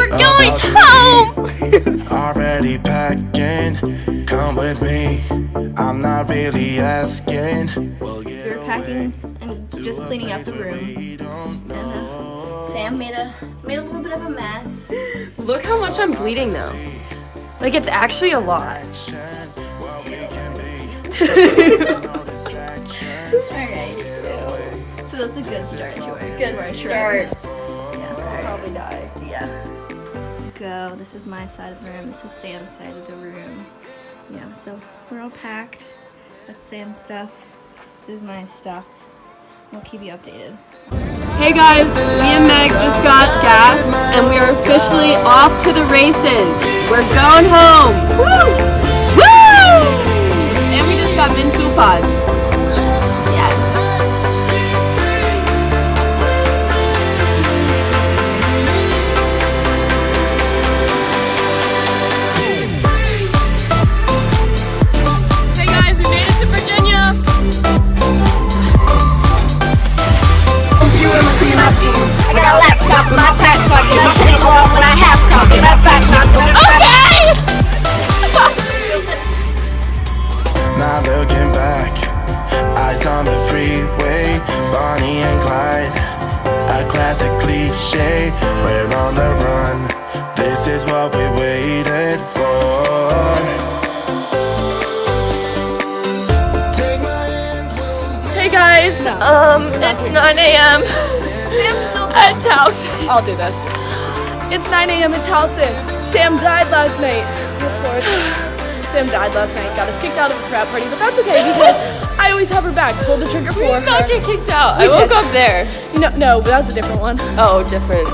We're going home! Already packing, come with me. I'm not really asking. We're packing and just cleaning up the room. And Sam made a little bit of a mess. Look how much I'm bleeding though. Like it's actually a lot. Alright. So that's a good start to our Good start. Yeah. I'll probably die. Yeah. Go. This is my side of the room. This is Sam's side of the room. Yeah, so we're all packed. That's Sam's stuff. This is my stuff. We'll keep you updated. Hey guys, me and Meg just got gas and we are officially off to the races. We're going home. Woo! Woo! And we just got Mintu pods. Yes. I got a laptop in my back pocket. I can't go out when I have coffee. That fact not going Now looking back, eyes on the freeway, Bonnie and Clyde, a classic cliche. We're on the run. This is what we waited for. Take my hand. Hey guys, it's 9 a.m. Sam's still at Towson. I'll do this. It's 9 a.m. at Towson. Sam died last night. Sam died last night. Got us kicked out of a frat party, but that's okay because I always have her back. Pull the trigger for her. We did not get kicked out. I woke up there. No, but that was a different one. Oh, different.